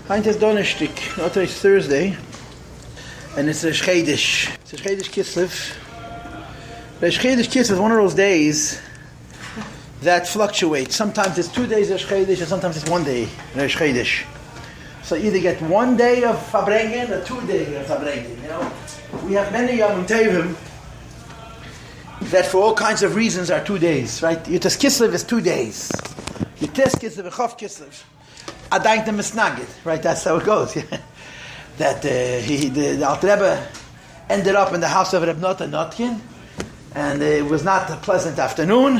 Heute ist Donnerstag, heute ist Thursday, and it's Rosh Chodesh. It's Rosh Chodesh Kislev. Rosh Chodesh Kislev is one of those days that fluctuates. Sometimes it's 2 days Rosh Chodesh, and sometimes it's 1 day Rosh Chodesh. So you either get 1 day of Fabrengen or 2 days of Fabrengen. You know, we have many Yom Tov that for all kinds of reasons are 2 days, right? Yutas Kislev is 2 days. Yutas Kislev, Chof Kislev. Adank the Misnagid, right? That's how it goes. That the Alter Rebbe ended up in the house of Reb Nota Notkin, and it was not a pleasant afternoon,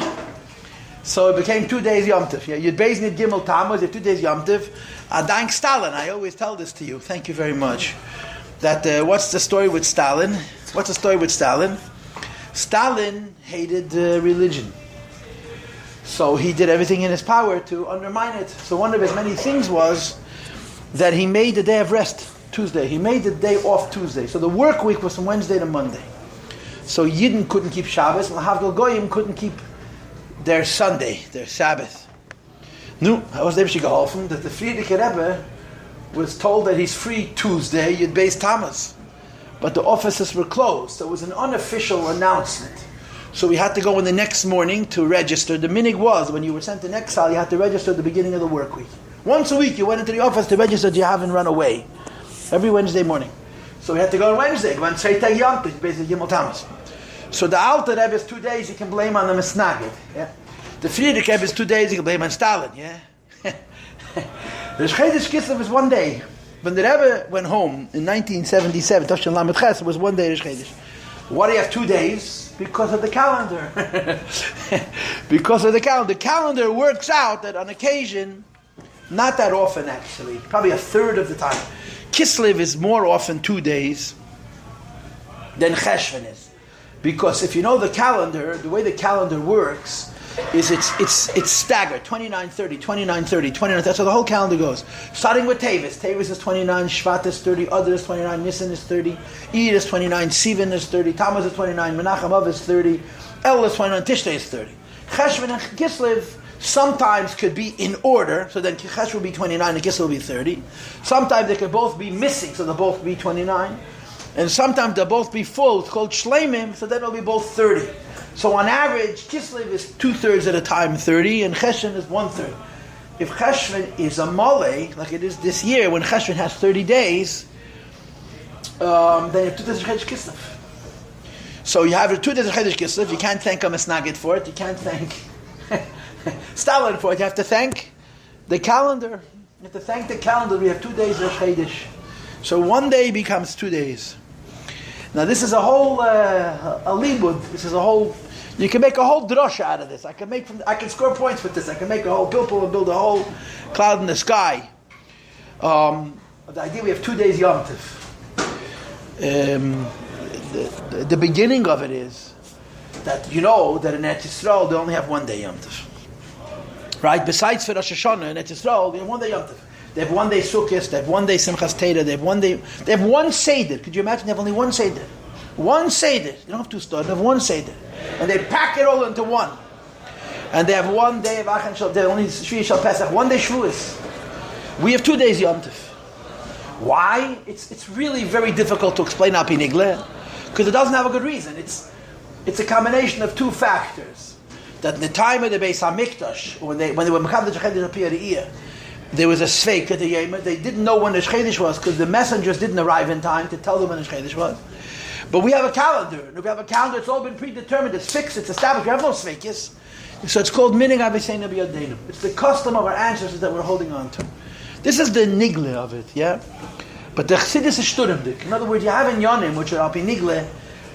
so it became 2 days Yom Tov. You'd Beis Nid Gimel Tammuz, 2 days Yom Tov. Adank Stalin. I always tell this to you. Thank you very much. That what's the story with Stalin? What's the story with Stalin? Stalin hated religion. So he did everything in his power to undermine it. So one of his many things was that he made the day of rest Tuesday. He made the day off Tuesday. So the work week was from Wednesday to Monday. So Yidden couldn't keep Shabbos, and Havdol Goyim couldn't keep their Sunday, their Sabbath. Nu, how was Rebbe geholfen that the Friedrich Rebbe was told that he's free Tuesday, Yud Beis Tammuz. But the offices were closed. So it was an unofficial announcement. So we had to go in the next morning to register. The minig was, when you were sent in exile, you had to register at the beginning of the work week. Once a week, you went into the office to register that you haven't run away. Every Wednesday morning. So we had to go on Wednesday. Go on Sreitag Yom Tov, basically Gimel Tammuz. So the Alter Rebbe is 2 days, you can blame on the Misnagid. Yeah? The Friedrich Rebbe is 2 days, you can blame on Stalin. Yeah? The Rosh Chodesh Kislev is 1 day. When the Rebbe went home in 1977, Toshan Lamed Ches, it was 1 day Rosh Chodesh. Why do you have 2 days? Because of the calendar. Because of the calendar. The calendar works out that on occasion, not that often actually, probably a third of the time, Kislev is more often 2 days than Cheshvan is. Because if you know the calendar, the way the calendar works is it's staggered, 29, 30, 29, 30, 29, that's how the whole calendar goes. Starting with Tevis. Tevis is 29, Shvat is 30, Adar is 29, Nisan is 30, Iyar is 29, Sivan is 30, Tammuz is 29, Menachem Av is 30, El is 29, Tishrei is 30. Cheshvan and Kislev sometimes could be in order, so then Cheshvan will be 29 and Kislev will be 30. Sometimes they could both be missing, so they'll both be 29. And sometimes they'll both be full, it's called Shleimim, so then they'll be both 30. So on average, Kislev is 2/3 at a time 30, and Cheshvan is 1/3. If Cheshvan is a mole, like it is this year, when Cheshvan has 30 days, then you have 2 days of Chodesh Kislev. So you have 2 days of Chodesh Kislev, you can't thank a Misnagid for it, you can't thank Stalin for it, you have to thank the calendar. You have to thank the calendar, we have 2 days of Chodesh. So 1 day becomes 2 days. Now this is a whole a libud. This is a whole. You can make a whole drasha out of this. I can score points with this. I can make a whole pilpul and build a whole cloud in the sky. The idea we have 2 days Yom Tov. The beginning of it is that you know that in Eretz Yisrael they only have 1 day Yom Tov. Right? Besides for Rosh Hashanah in Eretz Yisrael, they have 1 day Yom Tov. They have 1 day Sukkot, they have 1 day Simchas Torah, they have 1 Seder. Could you imagine? They have only 1 Seder. 1 Seder. They don't have 2 stores, they have 1 Seder. And they pack it all into one. And they have 1 day of Achan Shal, they only Shvi Shal Pesach, 1 day Shavuos. We have 2 days Yom Tov. Why? It's really very difficult to explain Api Nigle, because it doesn't have a good reason. It's a combination of 2 factors. That in the time of the Beis HaMikdash, when they were Mekadosh Chodesh Apiyah, there was a sveik at the Yema. They didn't know when the Chodesh was because the messengers didn't arrive in time to tell them when the Chodesh was. But we have a calendar. And if we have a calendar, it's all been predetermined. It's fixed. It's established. We have no sveikis. So it's called Minig Aviseinu B'Yadeinu. It's the custom of our ancestors that we're holding on to. This is the nigle of it, yeah? But the Chassidus is shturmdik. In other words, you have in Yonim, which are Alpi Nigle,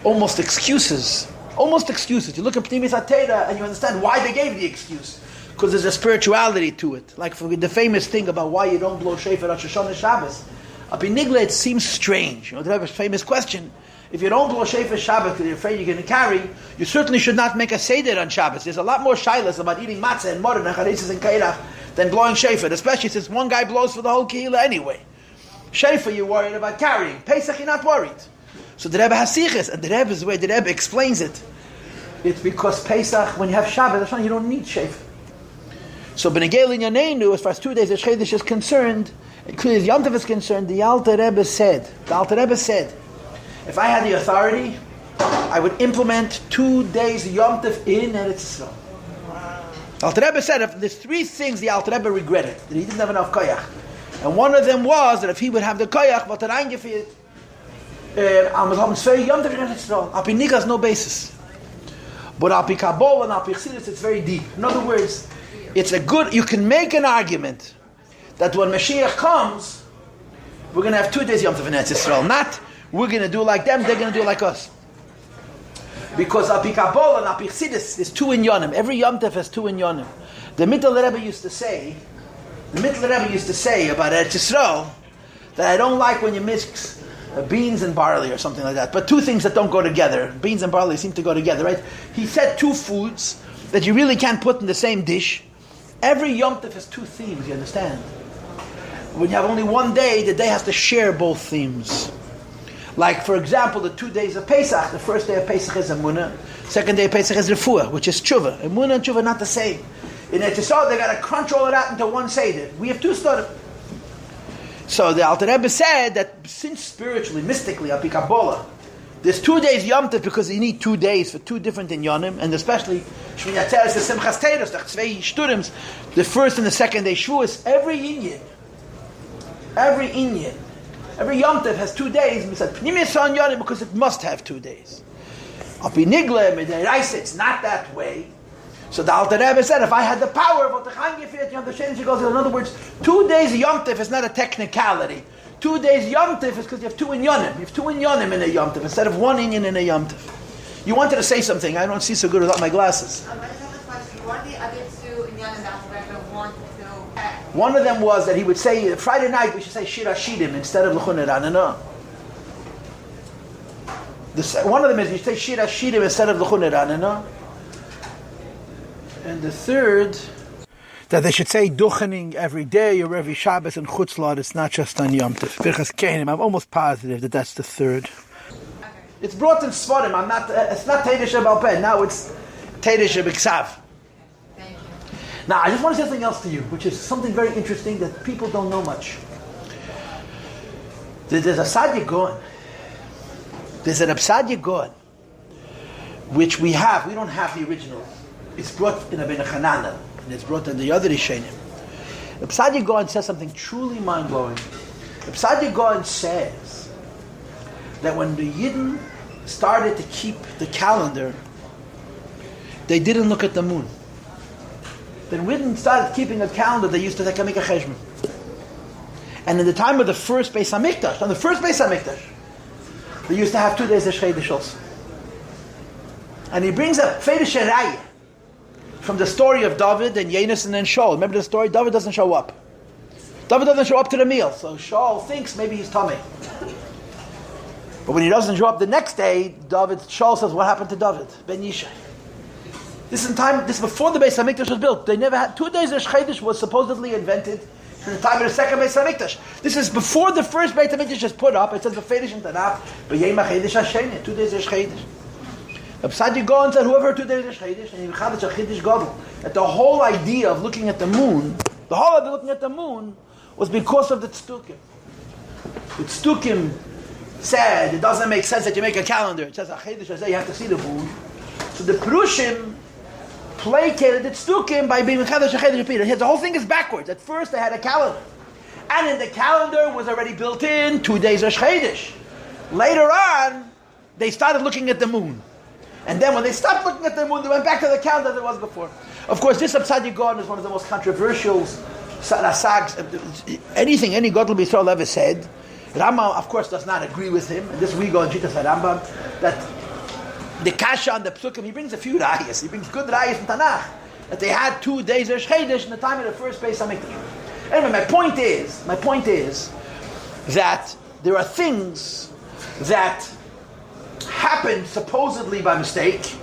almost excuses. Almost excuses. You look at Pnimis HaTeira and you understand why they gave the excuse. Because there's a spirituality to it. Like for the famous thing about why you don't blow shofar Rosh Hashanah Shabbos. Up in Nigle, it seems strange. You know, the Rebbe's famous question. If you don't blow shofar Shabbos because you're afraid you're going to carry, you certainly should not make a Seder on Shabbos. There's a lot more shilas about eating matzah and moran and charesis and kairach than blowing shofar, especially since one guy blows for the whole kehillah anyway. Shofar, you're worried about carrying. Pesach, you're not worried. So the Rebbe has siches, and the Rebbe is where the Rebbe explains it. It's because Pesach, when you have Shabbos, you don't need shofar. So B'negel in Yaneinu, as far as 2 days of Chodesh is concerned, including Yom Tov is concerned, the Alter Rebbe said, if I had the authority, I would implement 2 days Yom Tov in Eretz Yisrael. Alter Rebbe said, if there's 3 things the Alter Rebbe regretted, that he didn't have enough koyach. And one of them was that if he would have the koyach, but that eingeführt, Yom Tov in Eretz Yisrael. Al Pi Nigas, no basis. But Al Pi Kabbalah and Al Pi Chassidus, it's very deep. In other words, it's a good, you can make an argument that when Moshiach comes, we're going to have 2 days Yom Tov in Eretz Yisrael. Not, we're going to do like them, they're going to do like us. Because Al Pi Kabbalah and Al Pi Chassidus, there's 2 in Yonim. Every Yom Tov has 2 in Yonim. The Mittel Rebbe used to say about Eretz Yisrael, that I don't like when you mix beans and barley or something like that. But 2 things that don't go together. Beans and barley seem to go together, right? He said 2 foods that you really can't put in the same dish. Every Yom Tov has 2 themes, you understand? When you have only 1 day, the day has to share both themes. Like, for example, the 2 days of Pesach. The first day of Pesach is Emunah. Second day of Pesach is Refuah, which is Tshuva. Emunah and Tshuva are not the same. In Eretz Yisrael, they got to crunch all of that into 1 Seder. We have 2 Storim. So the Alter Rebbe said that since spiritually, mystically, Al Pi Kabbalah, there's 2 days Yom Tov because you need 2 days for 2 different inyanim, and especially Shmini Atzeres, the Simchas Teiros, the 2 Shturims, the first and the second day Shavuos, every Yom Tov has 2 days. We said Pnimis on Yonim because it must have 2 days. Al Pi Nigla, Midiraisa, it's not that way. So the Alter Rebbe said, if I had the power, in other words, 2 days Yom Tov is not a technicality. 2 days Yom Tov is because you have 2 in Yonim. You have 2 in Yonim in a Yom Tov instead of 1 inyan in a Yom Tov. You wanted to say something. I don't see so good without my glasses. I just have a question. What are the other 2 in Yonim that Alter Rebbe wanted to? One of them was that he would say, Friday night we should say Shir Hashidim instead of L'chun Ranana. One of them is you say Shir Hashidim instead of L'chun Ranana. And the third, that they should say duchening every day or every Shabbos and Chutzlot. It's not just on Yom Tov. Birchas Kenim. I'm almost positive that that's the third. Okay. It's brought in Svarim. It's not Teidish B'al Peh. Now it's Teidish B'Ksav. Thank you. Now I just want to say something else to you, which is something very interesting that people don't know much. There's a Sadia Gaon. There's an Absadia Gaon, which we have. We don't have the original. It's brought in a Ben Chanana, and it's brought in the other Rishonim. Absadia Gaon says something truly mind-blowing. Absadia Gaon says that when the Yidden started to keep the calendar, they didn't look at the moon. Then Yidden started keeping a calendar, they used to take a Mikach Cheshbon. And in the time of the first Beis HaMikdash, on the first Beis HaMikdash, they used to have 2 days of Chodesh also. And he brings up Feidish Raya from the story of David and Yenis and then Shaul. Remember the story? David doesn't show up. David doesn't show up to the meal, so Shaul thinks maybe he's tummy. But when he doesn't show up the next day, Shaul says, "What happened to David? Ben Yishai." This is before the Beis HaMikdash was built. They never had 2 days of Chodesh was supposedly invented in the time of the second Beis HaMikdash. This is before the first Beis HaMikdash is put up. It says Befedish in Tanakh, B'yema Chodesh Hasheni, 2 days of Chodesh. Absadia Gaon said, whoever 2 days of Chodesh, and Yimchadash HaChidish Gadol, that the whole idea of looking at the moon, was because of the Tzdukim. The Tzdukim said, it doesn't make sense that you make a calendar. It says, you have to see the moon. So the Perushim placated the Tzdukim by being Chadash HaChidish Repeater. The whole thing is backwards. At first they had a calendar. And in the calendar was already built in 2 days of Chodesh. Later on, they started looking at the moon. And then when they stopped looking at the moon, they went back to the calendar that was before. Of course, this Absadia Gaon is one of the most controversial sags. Anything any Gadol B'Yisrael ever said. Rambam, of course, does not agree with him. And this we go in Shitas Rambam, that the Kasha and the Psukim, he brings a few rayas. He brings good rayas in Tanakh. That they had 2 days of Chodesh in the time of the first Beis HaMikdash. Anyway, my point is that there are things that happened supposedly by mistake,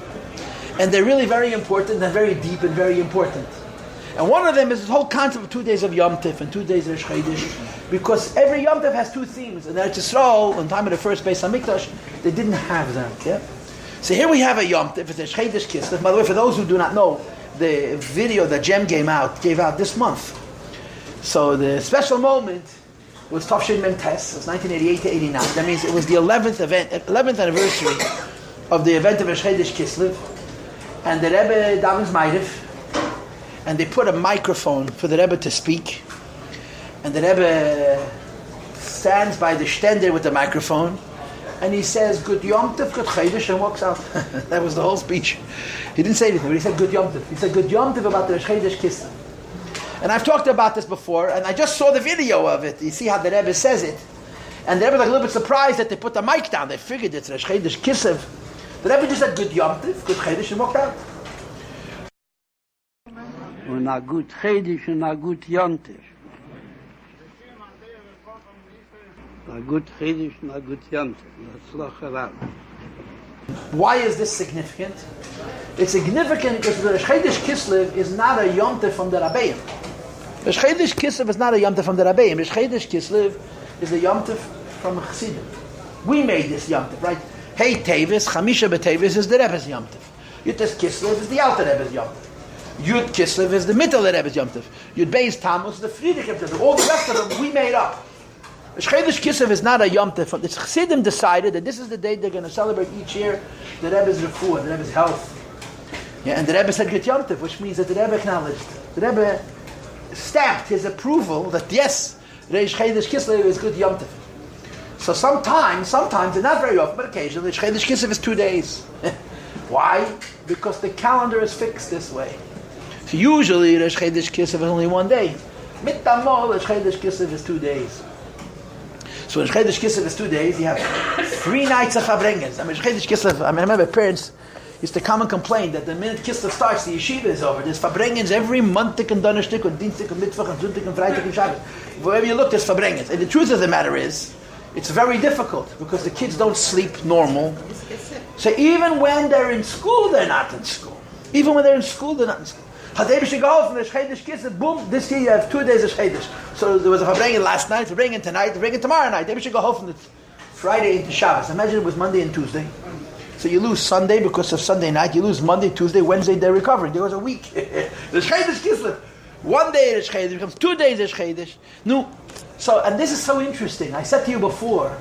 and they're really very important and very deep and very important. And one of them is this whole concept of 2 days of Yom Tov and 2 days of Chodesh, because every Yom Tov has 2 themes. And Eretz Yisrael, in the time of the first Beis HaMikdash, they didn't have that. Yeah? So here we have a Yom Tov, it's a Chodesh Kislev. By the way, for those who do not know, the video that Jem gave out this month. So the special moment was Tafshin Mem Tes. It was 1988 to 89. That means it was the 11th anniversary of the event of Rosh Chodesh Kislev, and the Rebbe davens Ma'ariv, and they put a microphone for the Rebbe to speak, and the Rebbe stands by the stender with the microphone, and he says, "Good Yom Tov, Good Chodesh," and walks out. That was the whole speech. He didn't say anything, but he said, "Good Yom Tov." He said, "Good Yom Tov" about the Rosh Chodesh Kislev. And I've talked about this before, and I just saw the video of it. You see how the Rebbe says it. And the Rebbe was like a little bit surprised that they put the mic down. They figured it's Rosh Chodesh Kislev. The Rebbe just said, "Good Yom Tov, Good Chodesh," and walked out. Und a gut Chodesh und a gut Yom Tov. A good Chodesh and a good Yom Tov. Why is this significant? It's significant because the Rosh Chodesh Kislev is not a Yom Tov from the Rabbeim. Rosh Chodesh Kislev is not a Yom Tov from the Rabbeim. Rosh Chodesh Kislev is a Yom Tov from Chassidim. We made this Yom Tov, right? Hey Tevis, Chamisha B'Tevis is the Rebbe's Yom Tov. Yud Kislev is the Alter Rebbe's Yom Tov. Yud Kislev is the Mittel Rebbe's Yom Tov. Yud Beis Tammuz is the Friedrich Yom Tov. All the rest of them we made up. Rosh Chodesh Kislev is not a Yom Tov. The Chassidim decided that this is the day they're going to celebrate each year the Rebbe's refuah, the Rebbe's health. Yeah, and the Rebbe said Good Yom Tov, which means that the Rebbe acknowledged. The Rebbe stamped his approval that yes, Rosh Chodesh Kislev is Good Yom Tov. So sometimes, and not very often, but occasionally, Rosh Chodesh Kislev is 2 days. Why? Because the calendar is fixed this way. So usually Rosh Chodesh Kislev is only 1 day. Mitamol, Rosh Chodesh Kislev is 2 days. So when Rosh Chodesh Kislev is 2 days, you have 3 nights of Chavrengens. I mean, Rosh Chodesh Kislev, I remember parents used to come and complain that the minute Kislev starts, the yeshiva is over. There's Fabrengens every Montag and Donnerstag and Dienstag and Mittwoch and Sonntag and Freitag and Shabbat. Wherever you look, there's Fabrengens. And the truth of the matter is, it's very difficult because the kids don't sleep normal. So even when they're in school, they're not in school. Even when they're in school, they're not in school. Hadei should go from the Chodesh Kislev, boom, this year you have 2 days of Chodesh. So there was a Fabrengen last night, Fabrengen tonight, Fabrengen tomorrow night. They should go home from the Friday into Shabbos. Imagine it was Monday and Tuesday. So you lose Sunday because of Sunday night, you lose Monday, Tuesday, Wednesday, they're recovering. There was a week. The Chodesh Kislev. 1 day is Chodesh, becomes 2 days is Chodesh. No. So, and this is so interesting. I said to you before,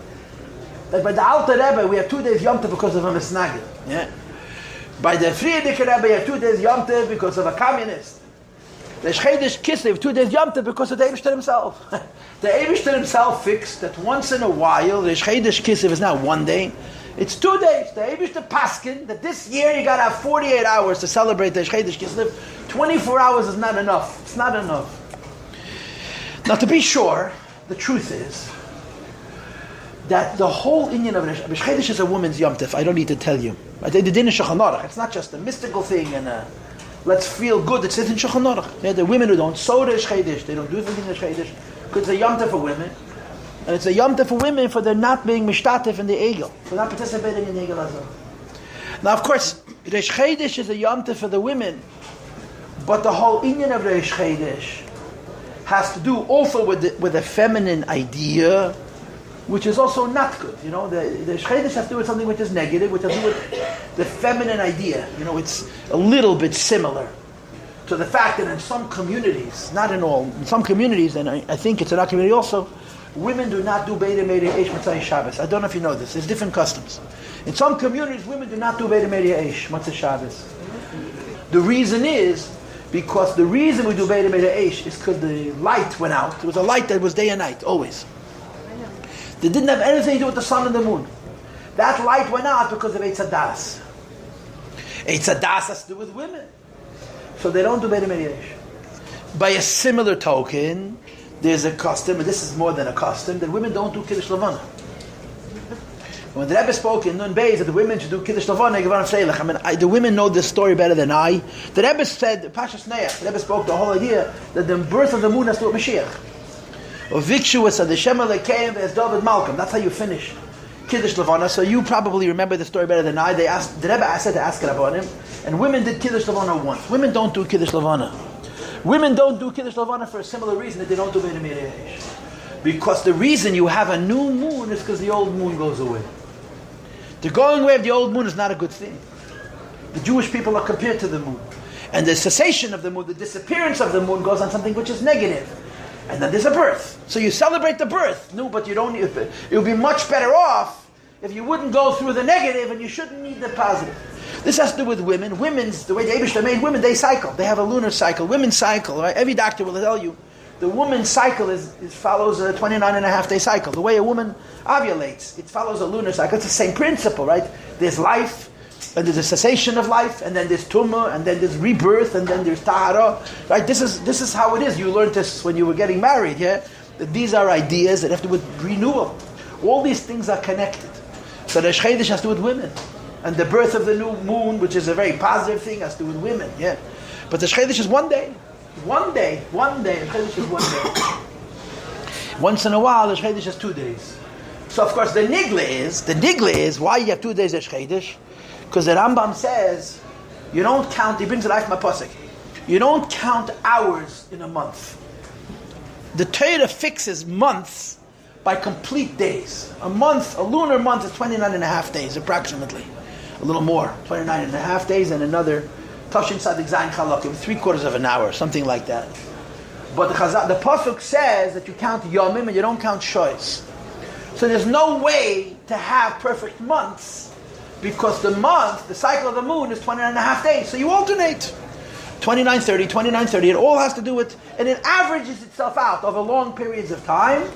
that by the Alter Rebbe, we have 2 days Yom Tov because of a Misnagid. Yeah? By the Friedrich Rebbe, we have 2 days Yom Tov because of a communist. The Chodesh Kislev, 2 days Yom Tov because of the Eibishter himself. The Eibishter himself fixed that once in a while, the Chodesh Kislev is not 1 day, it's 2 days. The Eibishter Paskin, that this year you got to have 48 hours to celebrate the Chodesh Kislev. 24 hours is not enough. It's not enough. Now to be sure, the truth is that the whole Inyan of Rosh Chodesh is a woman's Yom Tov. I don't need to tell you. The din is Shulchan Aruch. It's not just a mystical thing and let's feel good. It's in Shulchan Aruch. Yeah, the women who don't sow Rosh Chodesh, they don't do anything in Rosh Chodesh, because it's a Yom Tov for women. And it's a Yom Tov for women for their not being mishtatif in the Egel, for not participating in the Egel Azor. Now, of course, Rosh Chodesh is a Yom Tov for the women, but the whole Inyan of Rosh Chodesh has to do also with a feminine idea, which is also not good. You know, the Chodesh has to do with something which is negative, which has to do with the feminine idea. You know, it's a little bit similar to the fact that in some communities, not in all, in some communities, and I think it's in our community also, women do not do Beidei Meiri Eish Motzei Shabbos. I don't know if you know this. There's different customs. In some communities, women do not do Beidei Meiri Eish Motzei Shabbos. The reason is because the reason we do Beidei Meiri Eish is because the light went out. It was a light that was day and night, always. They didn't have anything to do with the sun and the moon. That light went out because of Eitz Hadas. Eitz Hadas has to do with women. So they don't do Beidei Meiri Eish. By a similar token, there's a custom, and this is more than a custom, that women don't do Kiddush Levana. When the Rebbe spoke in Nun Beis that the women should do Kiddush Levana, I mean, the women know this story better than I. The Rebbe said, Pashas Neach, the Rebbe spoke the whole idea that the birth of the moon has to do with Moshiach. Or Vikshu was the Shemale came as David Malcolm. That's how you finish Kiddush Levana. So you probably remember the story better than I. The Rebbe said to ask Rabbanim, and women did Kiddush Levana once. Women don't do Kiddush Levana. Women don't do Kiddush Levana for a similar reason that they don't do Beidei Meiri Eish. Because the reason you have a new moon is because the old moon goes away. The going away of the old moon is not a good thing. The Jewish people are compared to the moon. And the cessation of the moon, the disappearance of the moon, goes on something which is negative. And then there's a birth. So you celebrate the birth. No, but you don't. It would be much better off if you wouldn't go through the negative, and you shouldn't need the positive. This has to do with women. Women's, the way the Eibishter made women, they cycle. They have a lunar cycle. Women's cycle, right? Every doctor will tell you the woman's cycle follows a 29.5-day cycle. The way a woman ovulates, it follows a lunar cycle. It's the same principle, right? There's life, and there's a cessation of life, and then there's tumah, and then there's rebirth, and then there's tahara. Right? This is how it is. You learned this when you were getting married, yeah? That these are ideas that have to do with renewal. All these things are connected. So the Rosh Chodesh has to do with women. And the birth of the new moon, which is a very positive thing, has to do with women, yeah? But the Rosh Chodesh is one day. One day. Rosh Chodesh is one day. Once in a while, the Rosh Chodesh is 2 days. So of course the nigla is why you have 2 days Rosh Chodesh? Because the Rambam says, you don't count, he brings it out from a pasuk, you don't count hours in a month. The Torah fixes months by complete days. A month, a lunar month is 29.5 days, approximately. A little more, 29.5 days, and another, Tashin Sadik Zayin Chalakim, 3/4 of an hour, something like that. But the pasuk says that you count Yomim and you don't count Shois. So there's no way to have perfect months, because the month, the cycle of the moon is 29.5 days. So you alternate. 29:30, 29:30. It all has to do with, and it averages itself out over long periods of time,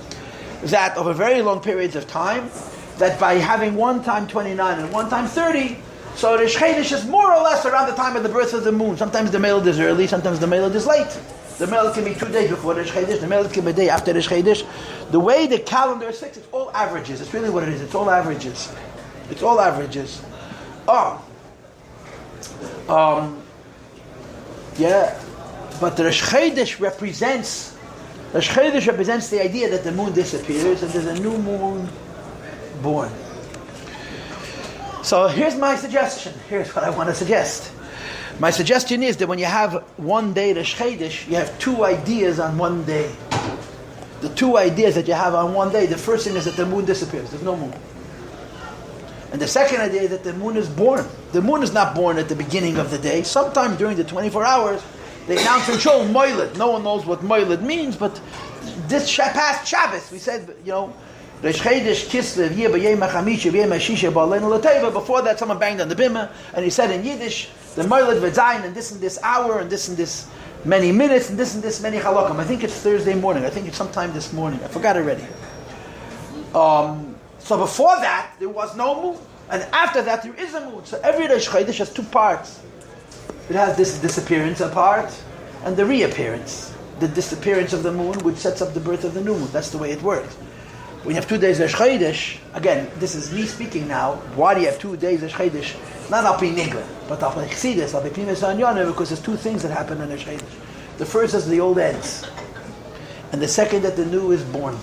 over very long periods of time, that by having one time 29 and one time 30, so the Rosh Chodesh is more or less around the time of the birth of the moon. Sometimes the Melod is early, sometimes the Melod is late. The Melod can be 2 days before the Rosh Chodesh, the Melod can be a day after the Rosh Chodesh. The way the calendar is fixed, it's all averages. It's really what it is. It's all averages. It's all averages. Yeah. But the Rosh Chodesh represents the idea that the moon disappears and there's a new moon born. So here's my suggestion. Here's what I want to suggest. My suggestion is that when you have 1 day Rosh Chodesh, you have 2 ideas on 1 day. The 2 ideas that you have on 1 day, the first thing is that the moon disappears. There's no moon. And the second idea is that the moon is born. The moon is not born at the beginning of the day. Sometime during the 24 hours, they announce in Shul Moiled. No one knows what Moiled means, but this past Shabbos, we said, Rosh Chodesh Kislev, before that someone banged on the bimah, and he said in Yiddish, the Moiled V'zayin, and this hour, and this many minutes, and this many halakim. I think it's Thursday morning. I think it's sometime this morning. I forgot already. So before that, there was no moon. And after that, there is a moon. So every Rosh Chodesh has 2 parts. It has this disappearance part and the reappearance. The disappearance of the moon, which sets up the birth of the new moon. That's the way it works. When you have 2 days Rosh Chodesh, again, this is me speaking now. Why do you have 2 days Rosh Chodesh? Not al pi nigla, but al pi chsidis, al pi primus anyana, because there's 2 things that happen in Rosh Chodesh. The first is the old ends. And the second, that the new is born.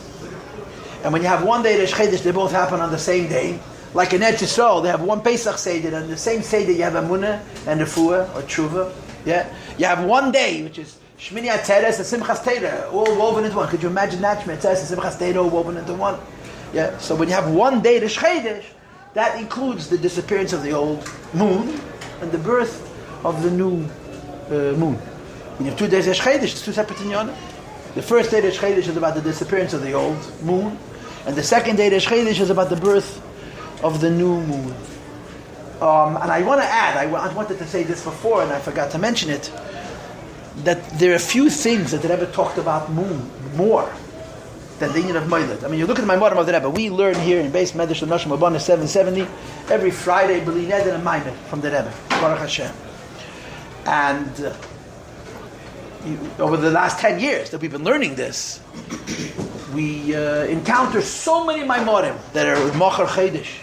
And when you have 1 day Rosh Chodesh, they both happen on the same day. Like in Eretz Yisrael, they have 1 Pesach Seder, and the same Seder you have Amunah and Refuah or Tshuva. Yeah, you have 1 day, which is Shmini Atzeres and Simchas Torah, all woven into one. Could you imagine that? Shmini Atzeres and Simchas Torah all woven into one. Yeah. So when you have 1 day Rosh Chodesh, that includes the disappearance of the old moon and the birth of the new moon. When you have 2 days Rosh Chodesh, it's 2 separate inyanim. The first day Rosh Chodesh is about the disappearance of the old moon, and the second day Rosh Chodesh is about the birth of the new moon. And I want to add, I wanted to say this before and I forgot to mention it, that there are a few things that the Rebbe talked about more than the union of Moiled. I mean, you look at my Moram of the Rebbe, we learn here in Beis Medrash L'Noshim Abana 770, every Friday, B'li Neder and Maimed from the Rebbe, Baruch Hashem. And over the last 10 years that we've been learning this, we encounter so many Maimorim that are Mocher Chodesh.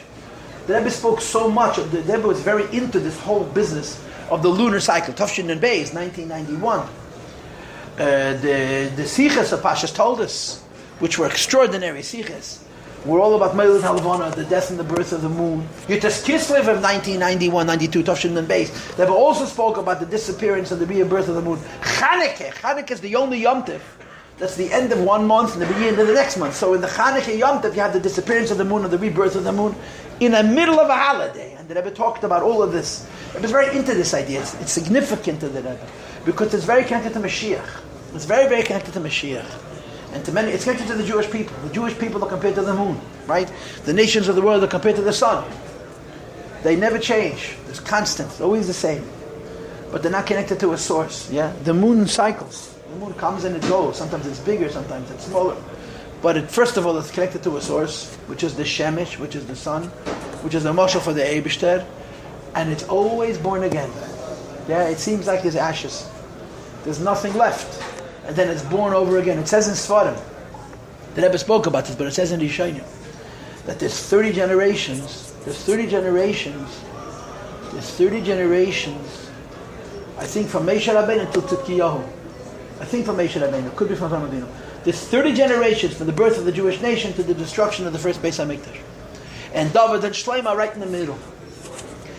The Rebbe spoke so much. The Rebbe was very into this whole business of the lunar cycle. Tafshin and Beis, 1991. The Siches of Pashas told us, which were extraordinary Siches, were all about Meilad Halavana, the death and the birth of the moon. Yotas Kislev of 1991, 92, Tafshin and Beis. The Rebbe also spoke about the disappearance and the rebirth of the moon. Chanukah is the only Yom Tov. That's the end of 1 month and the beginning of the next month. So in the Chanukah Yom Tov, you have the disappearance of the moon and the rebirth of the moon in the middle of a holiday. And the Rebbe talked about all of this. Rebbe is very into this idea. It's significant to the Rebbe because it's very connected to Moshiach. It's very, very connected to Moshiach. And to many, it's connected to the Jewish people. The Jewish people are compared to the moon, right? The nations of the world are compared to the sun. They never change. It's constant. It's always the same. But they're not connected to a source. Yeah, the moon cycles. The moon comes and it goes. Sometimes it's bigger, sometimes it's smaller. But first of all, it's connected to a source, which is the Shemesh, which is the sun, which is the Moshiach for the Eibishter, and it's always born again. Yeah, it seems like there's ashes. There's nothing left. And then it's born over again. It says in Sfarim, the Rebbe spoke about this, but it says in Rishonim, that there's 30 generations, I think from Moshe Rabbeinu until Tzidkiyahu. I think from Moshe Rabbeinu, it could be from Rabbeinu. There's 30 generations from the birth of the Jewish nation to the destruction of the first Beis HaMikdash. And David and Shlomo are right in the middle.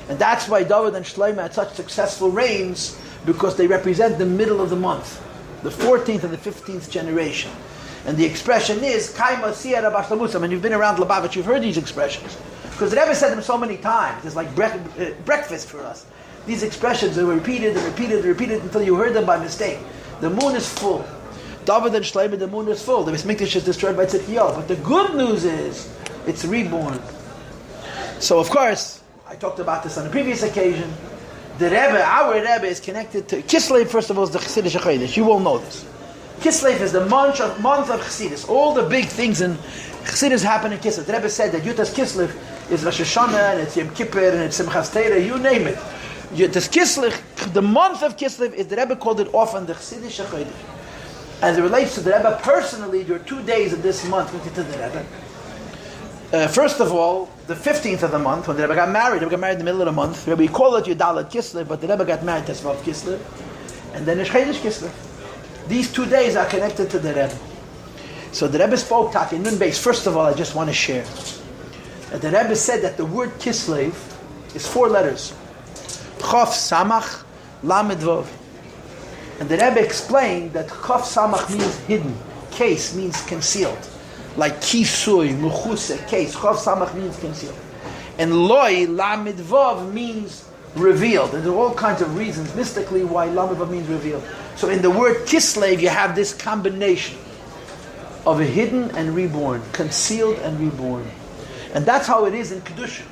And that's why David and Shlomo had such successful reigns, because they represent the middle of the month, the 14th and the 15th generation. And the expression is, Kaima Siyara Bashlamusam. And you've been around Lubavitch, you've heard these expressions. Because the Rebbe said them so many times. It's like breakfast for us. These expressions are repeated and repeated and repeated until you heard them by mistake. The moon is full. David and Shlomo, the moon is full. The Beis Mikdash is destroyed by Tzidkiyahu. But the good news is, it's reborn. So of course, I talked about this on a previous occasion. The Rebbe, our Rebbe, is connected to Kislev. First of all, is the Chassidish Chodesh. You all know this. Kislev is the month of Chassidus. All the big things in Chassidus happen in Kislev. The Rebbe said that Yutas Kislev is Rosh Hashanah, and it's Yom Kippur, and it's Simchas Torah, you name it. Yutas Kislev, the month of Kislev, is the Rebbe called it often the Chassidish Chodesh. As it relates to the Rebbe personally, there are 2 days of this month connected to the Rebbe. First of all, the 15th of the month, when the Rebbe got married in the middle of the month. We call it Yudalat Kislev, but the Rebbe got married Tesvav Kislev. And then Rosh Chodesh Kislev. These 2 days are connected to the Rebbe. So the Rebbe spoke in Nun Beis. First of all, I just want to share that the Rebbe said that the word Kislev is 4 letters. Chof Samach Lamed Vov. And the Rebbe explained that Chof Samach means hidden. Case means concealed. Like Kisui, Muchuse, case. Chof Samach means concealed. And Loi Lamed Vov means revealed. And there are all kinds of reasons mystically why Lamed Vov means revealed. So in the word Kislev, you have this combination of a hidden and reborn, concealed and reborn. And that's how it is in Kedusha.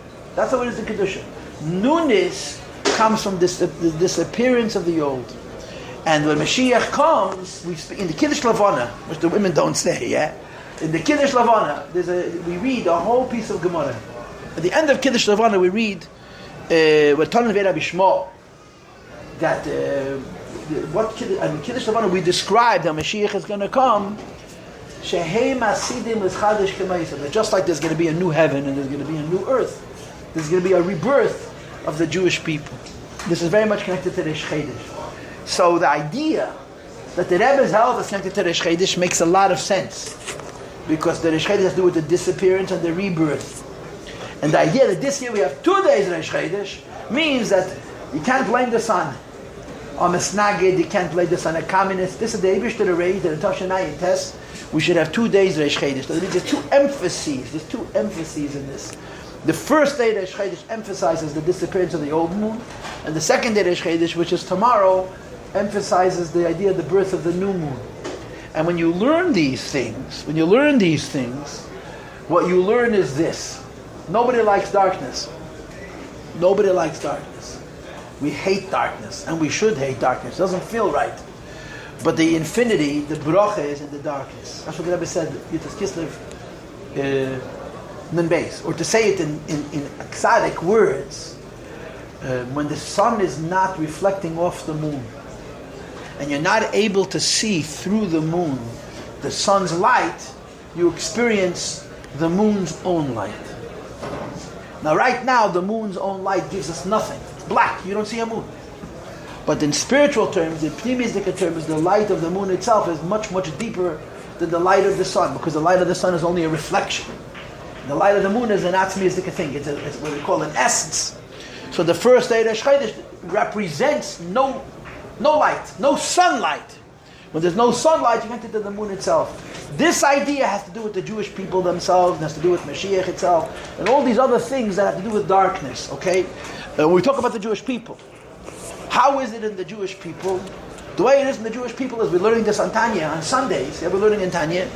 Nunis comes from the disappearance of the old. And when Moshiach comes, we speak in the Kiddush Lavana, which the women don't say, yeah? In the Kiddush Lavana, we read a whole piece of Gemara. At the end of Kiddush Lavana, we read with Talmud Rabbi Shmuel that in Kiddush Lavana we described how Moshiach is going to come. Just like there's going to be a new heaven and there's going to be a new earth, there's going to be a rebirth of the Jewish people. This is very much connected to the Rosh Chodesh. So the idea that the Rebbe's health is connected to the Rosh Chodesh makes a lot of sense, because the Rosh Chodesh has to do with the disappearance and the rebirth. And the idea that this year we have 2 days of Rosh Chodesh means that you can't blame the sun on a snagid, you can't blame the sun on a communist. This is the Eibishter arranged in the Toshanai test. We should have 2 days of Rosh Chodesh. So there's 2 emphases. There's 2 emphases in this. The first day of Rosh Chodesh emphasizes the disappearance of the old moon, and the second day of Rosh Chodesh, which is tomorrow, emphasizes the idea of the birth of the new moon. And when you learn these things, what you learn is this. Nobody likes darkness. We hate darkness, and we should hate darkness. It doesn't feel right. But the infinity, the bracha, is in the darkness. That's what the Rebbe said, Yutas Kislev, Nun Beis. Or to say it in exotic words, when the sun is not reflecting off the moon, and you're not able to see through the moon the sun's light, you experience the moon's own light. Now right now, the moon's own light gives us nothing. It's black, you don't see a moon. But in spiritual terms, in pneumistic terms, the light of the moon itself is much, much deeper than the light of the sun, because the light of the sun is only a reflection. The light of the moon is an atzmistic thing. It's what we call an essence. So the first day of Rosh Chodesh represents no light, no sunlight, When there's no sunlight, you can't enter the moon itself. This idea has to do with the Jewish people themselves, and has to do with Moshiach itself, and all these other things that have to do with darkness, okay? When we talk about the Jewish people, how is it in the Jewish people? The way it is in the Jewish people is we're learning this on Tanya, on Sundays, we're learning in Tanya,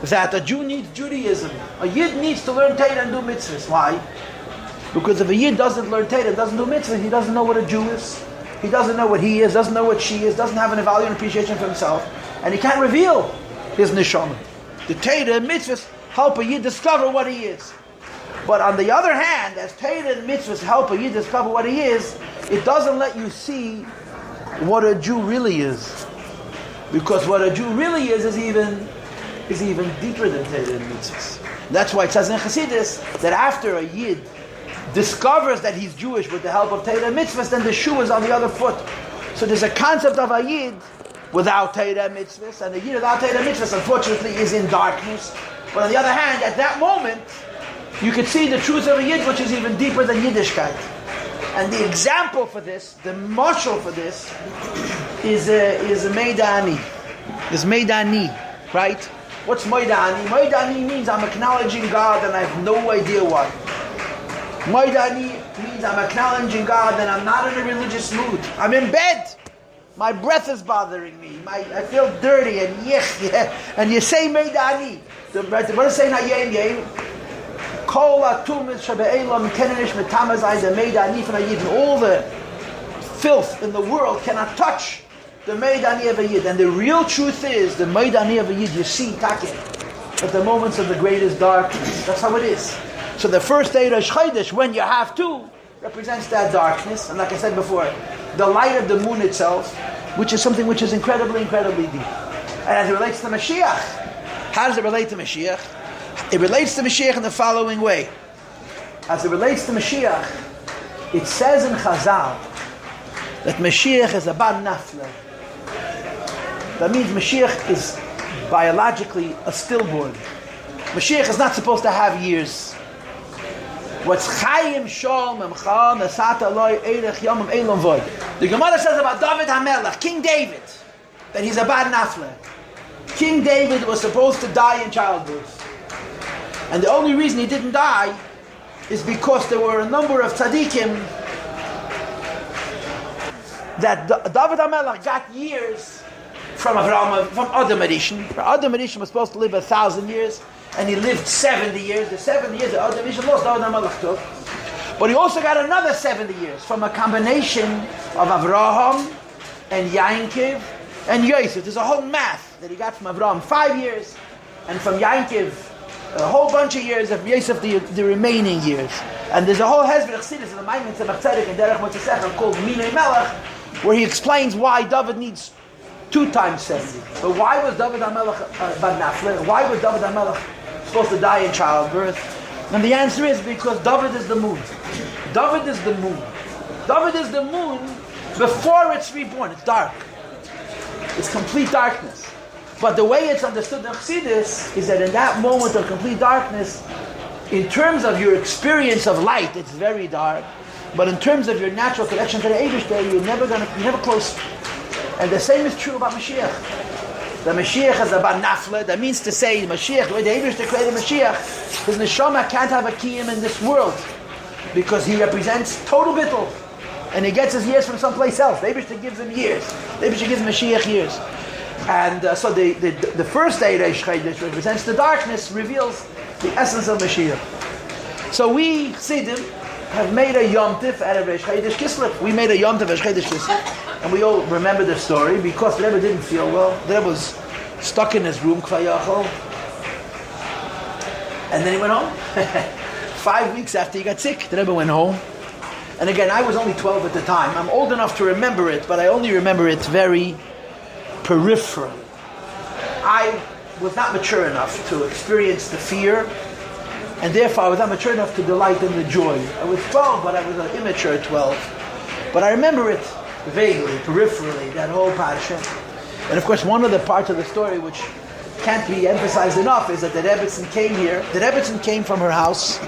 that a Jew needs Judaism. A Yid needs to learn Torah and do mitzvahs. Why? Because if a Yid doesn't learn Torah and doesn't do mitzvahs, he doesn't know what a Jew is. He doesn't know what he is, doesn't know what she is, doesn't have an value and appreciation for himself, and he can't reveal his neshama. The Torah and mitzvahs help a Yid discover what he is. But on the other hand, as Torah and mitzvahs help a Yid discover what he is, it doesn't let you see what a Jew really is. Because what a Jew really is even deeper than Torah and mitzvahs. That's why it says in Chassidus that after a Yid discovers that he's Jewish with the help of Torah and mitzvahs, then the shoe is on the other foot. So there's a concept of a Yid without Torah and mitzvahs, and a Yid without Torah and mitzvahs unfortunately is in darkness. But on the other hand, at that moment, you could see the truth of a Yid, which is even deeper than Yiddishkeit. And the example for this, the mashal for this, is a Meidani. Is Meidani, right? What's Meidani? Meidani means I'm acknowledging God and I have no idea why. Meidani means I'm acknowledging God and I'm not in a religious mood. I'm in bed. My breath is bothering me. I feel dirty and yich. And you say Meidani. What does it say in Hayem Yem? Kol atumis shabe'elam kenenish metamazai the Meidani from a Yid. All the filth in the world cannot touch the Meidani of a Yid. And the real truth is, the Meidani of a Yid, you see Takin at the moments of the greatest darkness. That's how it is. So the first day of Rosh Chodesh, when you have to, represents that darkness. And like I said before, the light of the moon itself, which is something which is incredibly, incredibly deep. And as it relates to Moshiach, how does it relate to Moshiach? It relates to Moshiach in the following way. As it relates to Moshiach, it says in Chazal that Moshiach is a bar nafla. That means Moshiach is biologically a stillborn. Moshiach is not supposed to have years. What's Chaim Shol Memcha Mesata Loi Eirech Yomim Elam Void. The Gemara says about David HaMelech, King David, that he's a bar nafla. King David was supposed to die in childbirth. And the only reason he didn't die is because there were a number of tzaddikim that David HaMelech got years from Avraham, from Adam Rishon. Adam Rishon was supposed to live 1,000 years, and he lived 70 years. The 70 years that Adam Rishon lost, David HaMelech took. But he also got another 70 years from a combination of Avraham and Yainkiv and Yosef. There's a whole math that he got from Avraham 5 years, and from Yainkiv a whole bunch of years, of Yosef the remaining years. And there's a whole Hezbollah Chassidus in the Maimon Tzemach Tzedek and Derech Motzei called Minei Melech, where he explains why David needs 2 times 70. But why was David HaMelech bar nafla? Why was David HaMelech supposed to die in childbirth? And the answer is because David is the moon. David is the moon. David is the moon before it's reborn. It's dark. It's complete darkness. But the way it's understood in Chassidus is that in that moment of complete darkness, in terms of your experience of light, it's very dark. But in terms of your natural connection to the Eibishter, you're never close. And the same is true about Mashiach. The Mashiach is about nafla. That means to say, Mashiach, the way the Eibishter created Mashiach, his neshama can't have a kiyum in this world because he represents total bittul, and he gets his years from someplace else. The Eibishter gives him years. The Eibishter gives Mashiach years. And so the first day Rosh Chodesh represents the darkness, reveals the essence of Mashiach. So we, Chassidim, have made a Yom Tov out of Rosh Chodesh Kislev. We made a Yom Tov Rosh Chodesh Kislev, and we all remember the story because the Rebbe didn't feel well. The Rebbe was stuck in his room, Kvayachol, and then he went home. 5 weeks after he got sick, the Rebbe went home. And again, I was only 12 at the time. I'm old enough to remember it, but I only remember it very peripherally. I was not mature enough to experience the fear, and therefore I was not mature enough to delight in the joy. I was 12, but I was an immature 12. But I remember it vaguely, peripherally, that whole parsha. And of course, one of the parts of the story which can't be emphasized enough is that the Rebbetzin came here. The Rebbetzin came from her house,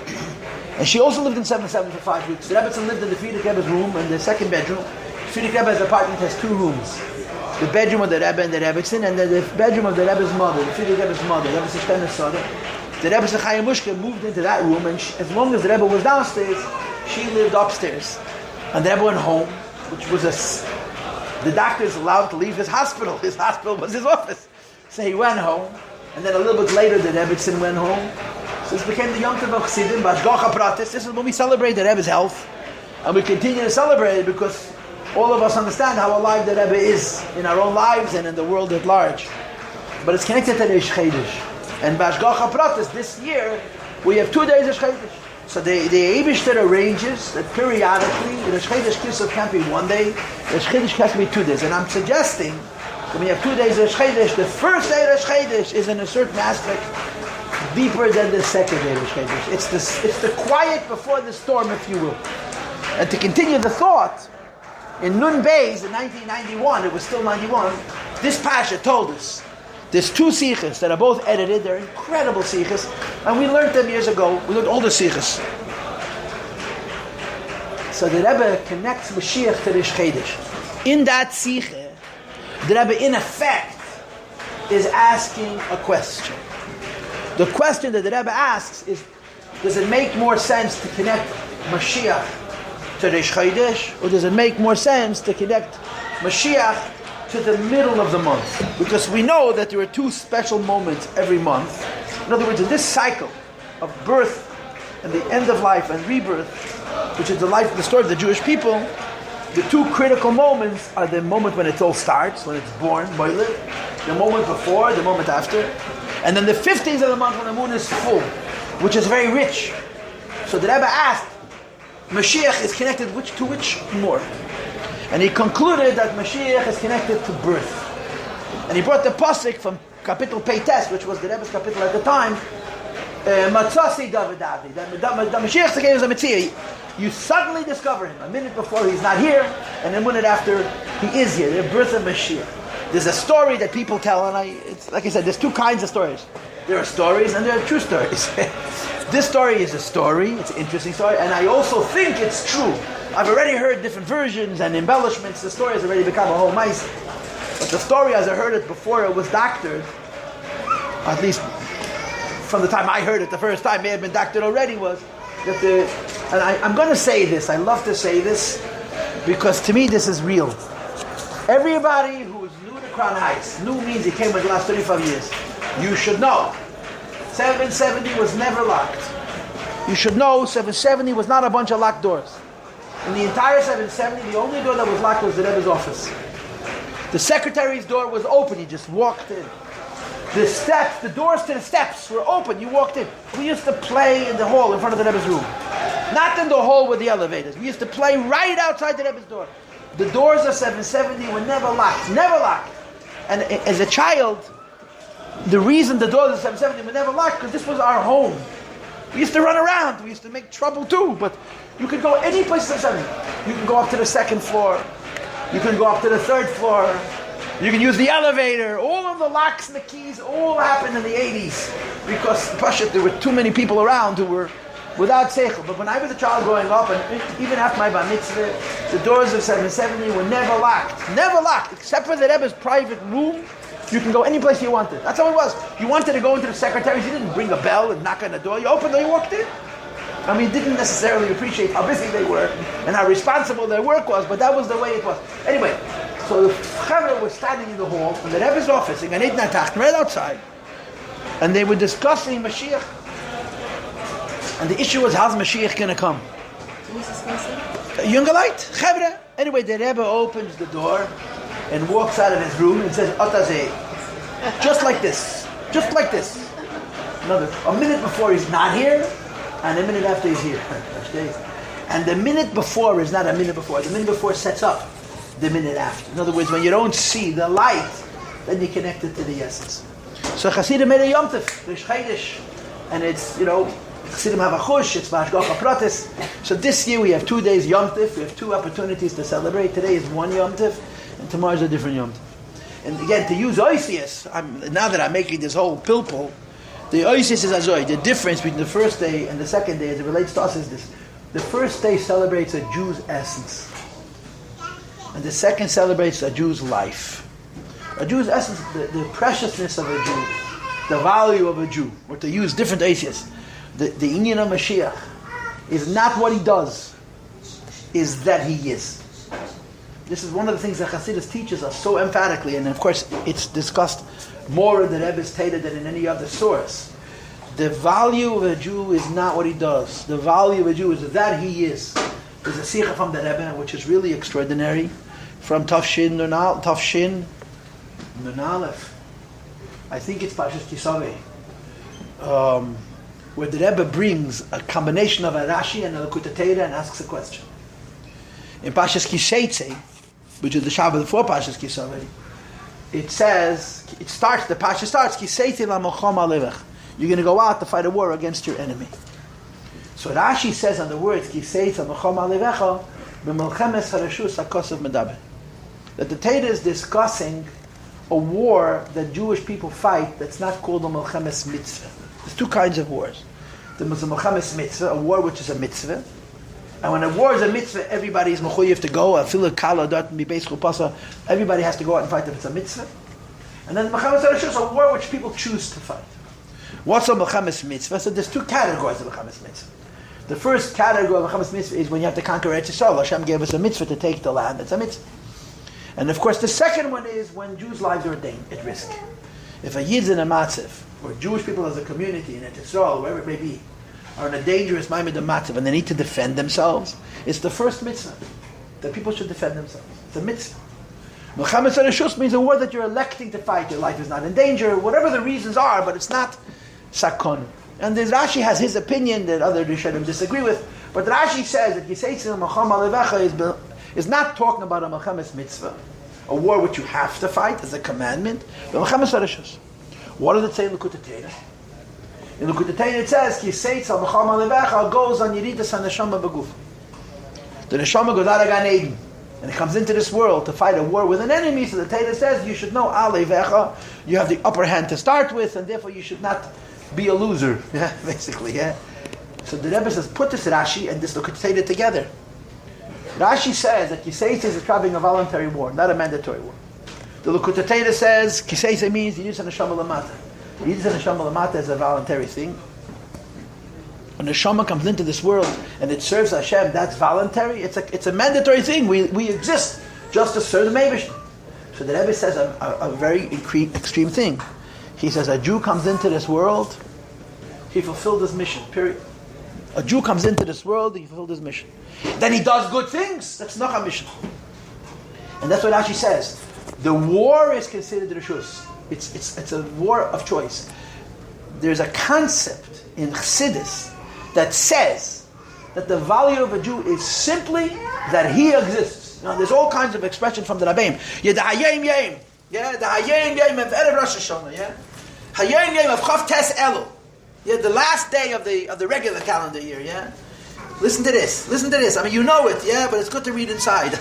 and she also lived in 7-7 for 5 weeks. The Rebbetzin lived in the Frierdiker Rebbe's room in the second bedroom. The Frierdiker Rebbe's apartment has 2 rooms. the bedroom of the Rebbe and the Rebbetzin, and then the bedroom of the Rebbe's mother, the Friedrich Rebbe's mother, Rebbe's Shtenes mother. The Rebbe's Chaim Mushke moved into that room, and as long as the Rebbe was downstairs, she lived upstairs. And the Rebbe went home, which was the doctors allowed to leave his hospital. His hospital was his office. So he went home, and then a little bit later the Rebbetzin went home. So this became the Yom Tov of Chassidim, Bashgacha Pratis. This is when we celebrate the Rebbe's health. And we continue to celebrate it because all of us understand how alive the Rebbe is in our own lives and in the world at large. But it's connected to the Rosh Chodesh. And Bashgacha Pratis, this year, we have 2 days of Rosh Chodesh. So the Eibishter arranges that periodically, the Rosh Chodesh Kislev can't be 1 day, Rosh Chodesh has to be 2 days. And I'm suggesting that when you have 2 days of Rosh Chodesh, the first day of Rosh Chodesh is in a certain aspect deeper than the second day of Rosh Chodesh. It's the quiet before the storm, if you will. And to continue the thought, in Nun Beis in 1991, it was still 91, this Pasha told us, there's 2 sichos that are both edited, they're incredible sichos, and we learned them years ago, we learned all the sichos. So the Rebbe connects Moshiach to Rosh Chodesh. In that sicha, the Rebbe in effect is asking a question. The question that the Rebbe asks is, does it make more sense to connect Moshiach to Rosh Chodesh, or does it make more sense to connect Moshiach to the middle of the month? Because we know that there are 2 special moments every month. In other words, in this cycle of birth and the end of life and rebirth, which is the story of the Jewish people, the 2 critical moments are the moment when it all starts, when it's born, the moment before, the moment after, and then the 15th of the month when the moon is full, which is very rich. So the Rebbe asked, Moshiach is connected to which more? And he concluded that Moshiach is connected to birth. And he brought the pasuk from Kapitel Peites, which was the Rebbe's kapitel at the time, Matzasi Davidavi, that Moshiach is a Metzia. You suddenly discover him. A minute before he's not here, and a minute after he is here. The birth of Moshiach. There's a story that people tell, and it's like I said, there's 2 kinds of stories. There are stories and there are true stories. This story is a story, it's an interesting story, and I also think it's true. I've already heard different versions and embellishments. The story has already become a whole mice. But the story, as I heard it before it was doctored, at least from the time I heard it the first time, may have been doctored already, was that I'm going to say this, I love to say this, because to me this is real. Everybody who is new to Crown Heights, new means he came with the last 35 years, you should know 770 was never locked. You should know 770 was not a bunch of locked doors. In the entire 770, the only door that was locked was the Rebbe's office. The secretary's door was open, you just walked in. The doors to the steps were open, you walked in. We used to play in the hall in front of the Rebbe's room. Not in the hall with the elevators. We used to play right outside the Rebbe's door. The doors of 770 were never locked. Never locked. And as a child, the reason the doors of 770 were never locked, because this was our home. We used to run around. We used to make trouble too. But you could go any place in 770. You can go up to the 2nd floor. You can go up to the 3rd floor. You can use the elevator. All of the locks and the keys all happened in the 80s. Because there were too many people around who were without seichel. But when I was a child growing up, and even after my bar mitzvah, the doors of 770 were never locked. Never locked. Except for the Rebbe's private room. You can go any place you wanted. That's how it was. You wanted to go into the secretaries, you didn't ring a bell and knock on the door. You opened it, you walked in. I mean, didn't necessarily appreciate how busy they were and how responsible their work was, but that was the way it was. Anyway, so the Chavre was standing in the hall in the Rebbe's office in Gan Eden HaTacht, right outside, and they were discussing Mashiach. And the issue was, how's Mashiach going to come? Who's discussing? Jungelite, Chavre. Anyway, the Rebbe opens the door and walks out of his room and says, Otazeh. Just like this. Just like this. A minute before he's not here, and a minute after he's here. And the minute before is not a minute before. The minute before sets up the minute after. In other words, when you don't see the light, then you connect it to the essence. So Chassidim made a Yom Tov, Rosh Chodesh, and it's, Chassidim have a chush, it's Bashgacha Pratis. So this year we have 2 days Yom Tov, we have 2 opportunities to celebrate. Today is one Yom Tov, and tomorrow is a different Yom Tov. And again, to use Oisius, now that I'm making this whole pilpul, the Oisius is Azoi. The difference between the first day and the second day as it relates to us is this. The first day celebrates a Jew's essence. And the second celebrates a Jew's life. A Jew's essence, the preciousness of a Jew, the value of a Jew, or to use different atheists, the inyan of Moshiach is not what he does, is that he is. This is one of the things that Hasidus teaches us so emphatically, and of course it's discussed more in the Rebbe's Teda than in any other source. The value of a Jew is not what he does. The value of a Jew is that he is. There's a sikha from the Rebbe, which is really extraordinary, from Tafshin Nun Aleph. I think it's Pashas Kislev, where the Rebbe brings a combination of a Rashi and a Likutei Torah and asks a question. In Pashas Kislev, which is the Shabbat before Pashas Kislev, it says, the Pasha starts, Kislev lamocham alevach. You're going to go out to fight a war against your enemy. So Rashi says on the words, Kislev lamocham alevecha, b'melchemes harashus hakosav medaber. That the Torah is discussing a war that Jewish people fight that's not called a Melchemes Mitzvah. There's two kinds of wars. There's a Melchemes Mitzvah, a war which is a mitzvah. And when a war is a mitzvah, everybody is mechuyev to go. Everybody has to go out and fight if it's a mitzvah. And then Melchemes Harashus is a war which people choose to fight. What's a Melchemes Mitzvah? So there's two categories of Melchemes Mitzvah. The first category of Melchemes Mitzvah is when you have to conquer Eretz Yisrael. Hashem gave us a mitzvah to take the land. It's a mitzvah. And of course, the second one is when Jews' lives are at risk. If a Yid's in a matziv, or Jewish people as a community in Eretz Yisrael, wherever it may be, are in a dangerous ma'amid matziv and they need to defend themselves, it's the first mitzvah that people should defend themselves. It's a mitzvah. Melchemes Harashus means a war that you're electing to fight. Your life is not in danger, whatever the reasons are, but it's not sakon. And the Rashi has his opinion that other Rishonim disagree with, but Rashi says that Yiseitzim Melcham Alevecha is not talking about a Melchemes Mitzvah, a war which you have to fight as a commandment, but Melchemes Harashus. What does it say in Likutei Torah? In Likutei Torah it says, Kisei Melcham Alevecha goes on Yeridas HaNeshama B'guf. The Neshama goes out of Gan Eden, and it comes into this world to fight a war with an enemy, so the Torah says, you should know Alevecha, you have the upper hand to start with, and therefore you should not be a loser, basically, So the Rebbe says, put this Rashi and this Likutei Torah together. Rashi says that Kisei is describing a voluntary war, not a mandatory war. The Likutei Torah says Kisei means Yidus HaNeshama Lamata. Yidus HaNeshama Lamata is a voluntary thing. When the Neshama comes into this world and it serves Hashem, that's voluntary. It's a mandatory thing. We exist just to serve the Meivish. So the Rebbe says a very extreme thing. He says a Jew comes into this world, he fulfilled his mission, period. A Jew comes into this world, he fulfilled his mission. Then he does good things, that's not a mission. And that's what Rashi says. The war is considered Rishus. It's a war of choice. There's a concept in Chassidus that says that the value of a Jew is simply that he exists. Now, there's all kinds of expression from the Rabbeim. The Hayim Yom of Erev Rosh Hashanah. Hayim Yom of Chav Tes Elu. The last day of the regular calendar year. Listen to this. I mean, you know it. But it's good to read inside.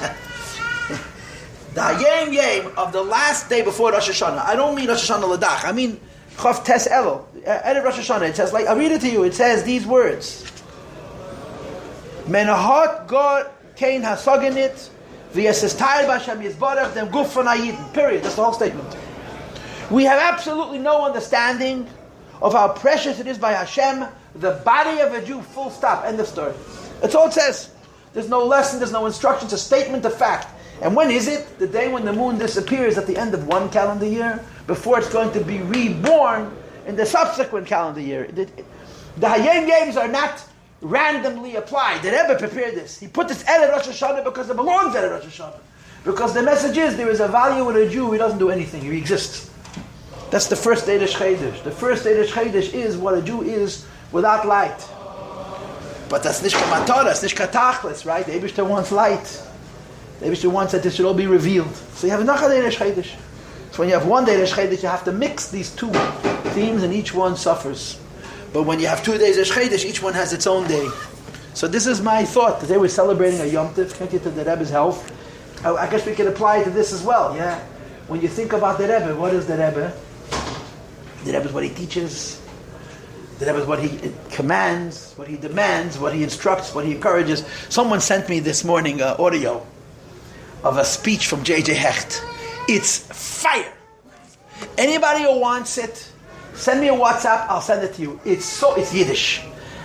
The Hayim Yom of the last day before Rosh Hashanah. I don't mean Rosh Hashanah Ladach. I mean Chav Tes Elu. Erev Rosh Hashanah. It says, I'll read it to you. It says these words. Menahot God Kain Hasaganit. Period. That's the whole statement. We have absolutely no understanding of how precious it is by Hashem, the body of a Jew, full stop, end of story. That's all it says. There's no lesson, there's no instruction, it's a statement of fact. And when is it? The day when the moon disappears at the end of one calendar year, before it's going to be reborn in the subsequent calendar year. The Hayom Yoms are not randomly applied. The Rebbe prepared this. He put this Erev Rosh Hashanah because it belongs Erev Rosh Hashanah. Because the message is there is a value in a Jew. He doesn't do anything. He exists. That's the first day of Chodesh. The first day of Chodesh is what a Jew is without light. But that's nicht Torah. That's nicht Tachlis, right? The Eibishter wants light. The Eibishter wants that this should all be revealed. So you have another day of Chodesh. So when you have one day of Chodesh, you have to mix these two themes, and each one suffers. But when you have 2 days of Chodesh, each one has its own day. So this is my thought. Today we're celebrating a Yom Tov, connected to the Rebbe's health. I guess we can apply it to this as well, When you think about the Rebbe, what is the Rebbe? The Rebbe is what he teaches. The Rebbe is what he commands, what he demands, what he instructs, what he encourages. Someone sent me this morning audio of a speech from J.J. Hecht. It's fire. Anybody who wants it, send me a WhatsApp, I'll send it to you. It's Yiddish.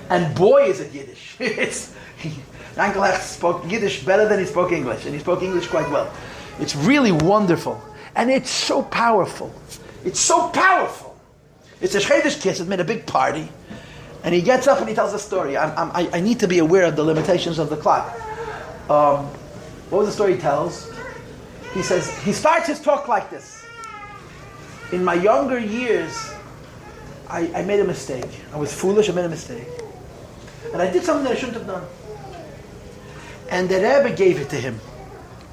And boy is it Yiddish. Uncle Hecht spoke Yiddish better than he spoke English, and he spoke English quite well. It's really wonderful. And it's so powerful. It's so powerful. It's a Chodesh Kislev, made a big party, and he gets up and he tells a story. I need to be aware of the limitations of the clock. What was the story he tells? He says, he starts his talk like this. In my younger years, I made a mistake. I was foolish, I made a mistake. And I did something that I shouldn't have done. And the Rebbe gave it to him.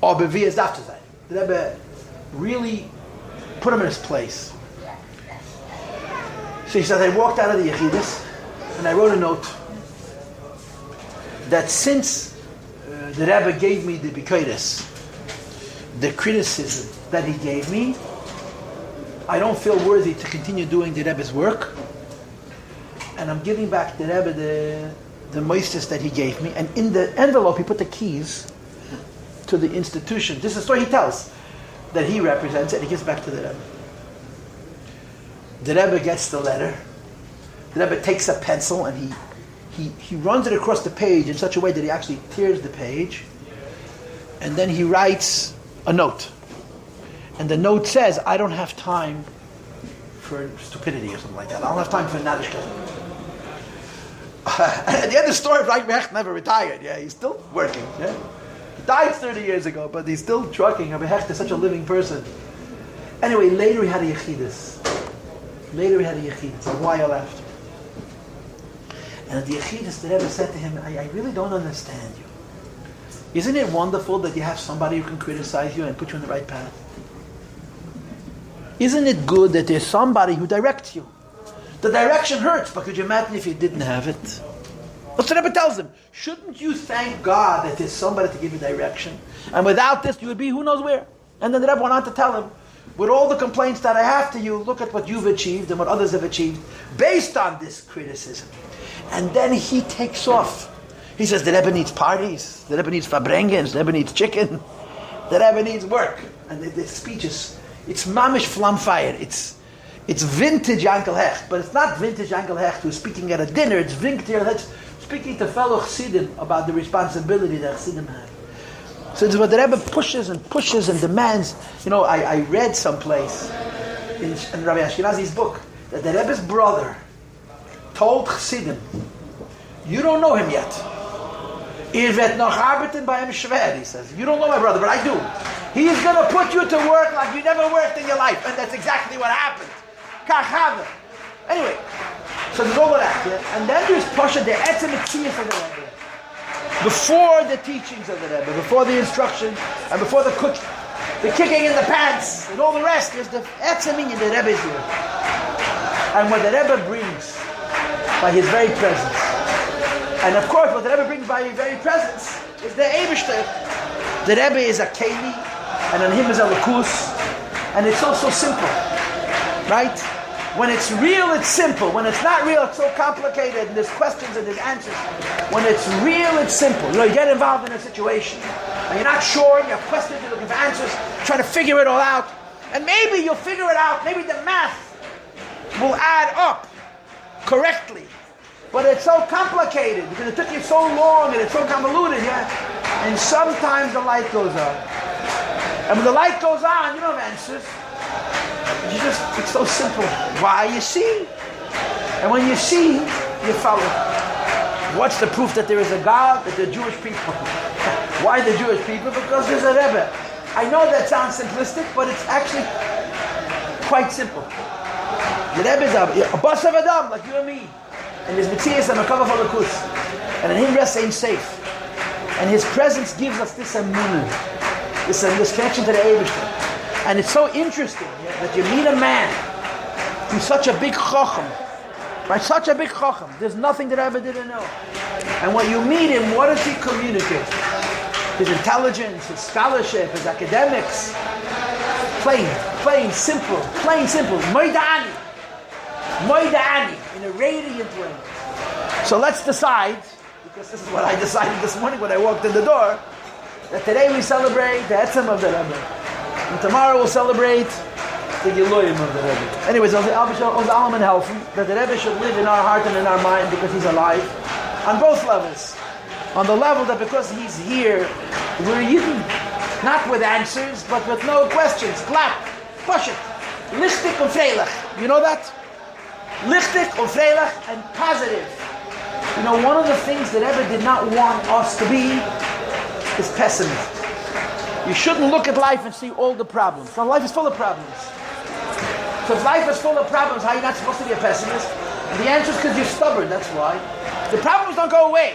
Or Bevias after that. The Rebbe really put him in his place. So he says, I walked out of the Yechidus, and I wrote a note that since the Rebbe gave me the Bikoides, the criticism that he gave me, I don't feel worthy to continue doing the Rebbe's work, and I'm giving back the Rebbe the moistus that he gave me, and in the envelope he put the keys to the institution. This is the story he tells, that he represents, and he gives back to the Rebbe. The Rebbe gets the letter. The Rebbe takes a pencil and he runs it across the page in such a way that he actually tears the page, and then he writes a note. And the note says, I don't have time for stupidity or something like that. I don't have time for nadishka. At the end of the story, Rebbe never retired. Yeah, he's still working. Yeah? He died 30 years ago, but he's still trucking. Rebbe is such a living person. Anyway, later he had a yechidus. A while after. And at the yechidus, the Rebbe said to him, I really don't understand you. Isn't it wonderful that you have somebody who can criticize you and put you on the right path? Isn't it good that there's somebody who directs you? The direction hurts, but could you imagine if you didn't have it? That's what Rebbe tells him. Shouldn't you thank God that there's somebody to give you direction? And without this, you would be who knows where. And then the Rebbe went on to tell him, with all the complaints that I have to you, look at what you've achieved and what others have achieved based on this criticism. And then he takes off. He says, the Rebbe needs parties, the Rebbe needs fabrengens, the Rebbe needs chicken, the Rebbe needs work. And the speech is, it's mamish flam fire. It's vintage Yankel Hecht, but it's not vintage Yankel Hecht who's speaking at a dinner. It's vintage Yankel Hecht speaking to fellow Chassidim about the responsibility that Chassidim have. So it's what the Rebbe pushes and demands. You know, I read someplace in Rabbi Ashkenazi's book that the Rebbe's brother told Chassidim, you don't know him yet. He says, you don't know my brother, but I do. He's going to put you to work like you never worked in your life. And that's exactly what happened. Anyway, so there's all of that. Yeah? And then there's Pasha, the Etzem Etzias of the Rebbe. Before the teachings of the Rebbe, before the instruction, and before the kicking in the pants, and all the rest, there's the Etzem in the Rebbe is here. And what the Rebbe brings by his very presence. And of course, what the Rebbe brings by his very presence is the Eibishter. The Rebbe is a Keli, and on him is a Lakus, and it's all so simple, right? When it's real, it's simple. When it's not real, it's so complicated, and there's questions and there's answers. When it's real, it's simple. You know, you get involved in a situation, and you're not sure, you have questions, you're looking for answers, trying to figure it all out, and maybe you'll figure it out, maybe the math will add up correctly. But it's so complicated because it took you so long and it's so convoluted, yeah? And sometimes the light goes on. And when the light goes on, you don't have answers. It's so simple. Why? You see. And when you see, you follow. What's the proof that there is a God? That the Jewish people. Why the Jewish people? Because there's a Rebbe. I know that sounds simplistic, but it's actually quite simple. The Rebbe is a boss of Adam, like you and me. And his Metzias and Makava Valakus. And in him rests ain't safe. And his presence gives us this amunah, this connection to the Eibishter. And it's so interesting that you meet a man who's such a big chacham, right? Such a big chacham. There's nothing that Rebbe didn't know. And when you meet him, what does he communicate? His intelligence, his scholarship, his academics. Plain, simple. Moida'ani, in a radiant way. So let's decide, because this is what I decided this morning when I walked in the door, that today we celebrate the Etzem of the Rebbe. And tomorrow we'll celebrate the Giloyim of the Rebbe. Anyways, uns allen helfen that the Rebbe should live in our heart and in our mind because he's alive on both levels. On the level that because he's here, we're Yidden, not with answers, but with no questions. Clap, push it. Lichtig und freilich. You know that? Lichtig und freilich and positive. You know, one of the things that Rebbe did not want us to be is pessimists. You shouldn't look at life and see all the problems. Now, life is full of problems. So if life is full of problems, how are you not supposed to be a pessimist? And the answer is because you're stubborn, that's why. The problems don't go away.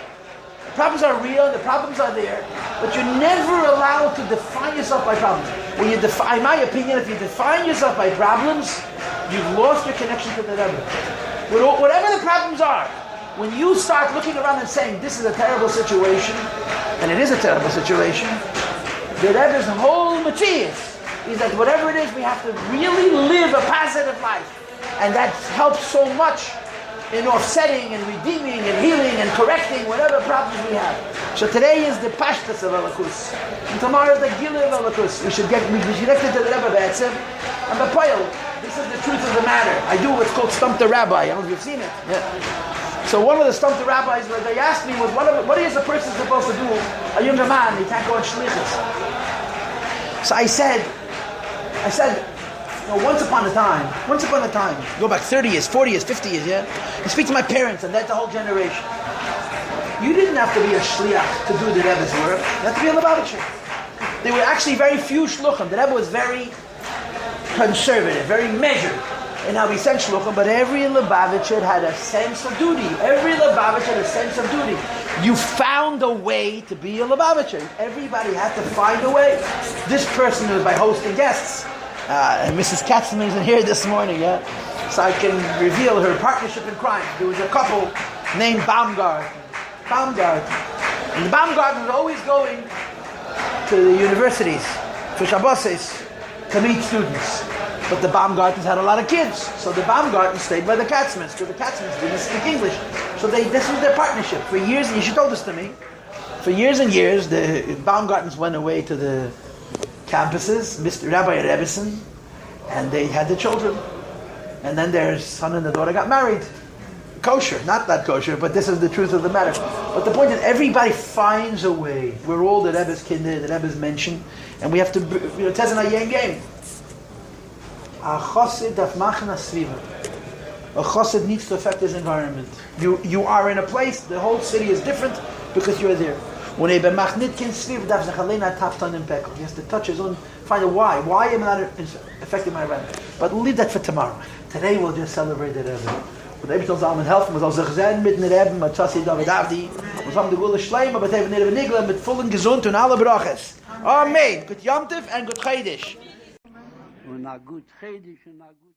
The problems are real, the problems are there, but you're never allowed to define yourself by problems. When you define, in my opinion, if you define yourself by problems, you've lost your connection to the Rebbe. Whatever the problems are, when you start looking around and saying, this is a terrible situation, and it is a terrible situation, the Rebbe's whole Moshiach is that whatever it is, we have to really live a positive life. And that helps so much in offsetting and redeeming and healing and correcting whatever problems we have. So today is the Pashtas of Elokus. And tomorrow is the Gila of Elokus. We should get to the Rebbe Be'etzim. And B'Poyel, this is the truth of the matter. I do what's called Stump the Rabbi. I don't know if you've seen it. Yeah. So one of the Stump the Rabbis, where they asked me, was, what is a person supposed to do? A younger man, he can't go on shlichus. So I said, you know, once upon a time, go back 30 years, 40 years, 50 years, yeah? You speak to my parents, and that's the whole generation. You didn't have to be a shliach to do the Rebbe's work. You had to be a Lubavitcher. There were actually very few shluchim. The Rebbe was very conservative, very measured in how he sent shluchim, but every Lubavitcher had a sense of duty. Every Lubavitcher had a sense of duty. You found a way to be a Lubavitcher. Everybody had to find a way. This person was by hosting guests. And Mrs. Katzman isn't here this morning, yeah? So I can reveal her partnership in crime. There was a couple named Baumgart. And the Baumgart was always going to the universities for Shabbos to meet students. But the Baumgartens had a lot of kids. So the Baumgartens stayed by the Katzmans, because the Katzmans didn't speak English. So this was their partnership. For years, and she told this to me, for years and years, the Baumgartens went away to the campuses, Mr. Rabbi Rebbeson, and they had the children. And then their son and the daughter got married. Kosher, not that kosher, but this is the truth of the matter. But the point is, everybody finds a way. We're all the Rebbe's kinder, the Rebbe's mentioned, and we have to, you know, Tezen Ayen game. A chassid daf machna sviva. A chassid needs to affect his environment. You are in a place, the whole city is different because you're there. When he b'machnitkin sviv daf zechalena taptan impeccable. He has to touch his own, find a why. Why am I not affecting my environment? But we'll leave that for tomorrow. Today we'll just celebrate the Rebbe. Und Rebbe soll allen helfen, man soll sich sehen mit den Rebbe, mit Chassid David Avdi, und haben die Gule Schleim, aber mit Rebbe Nigla, mit vollen Gesund und alle Brachas. Amen. Gut Yom Tov and Gut Chodesh. Und a gut Chodesh und a gut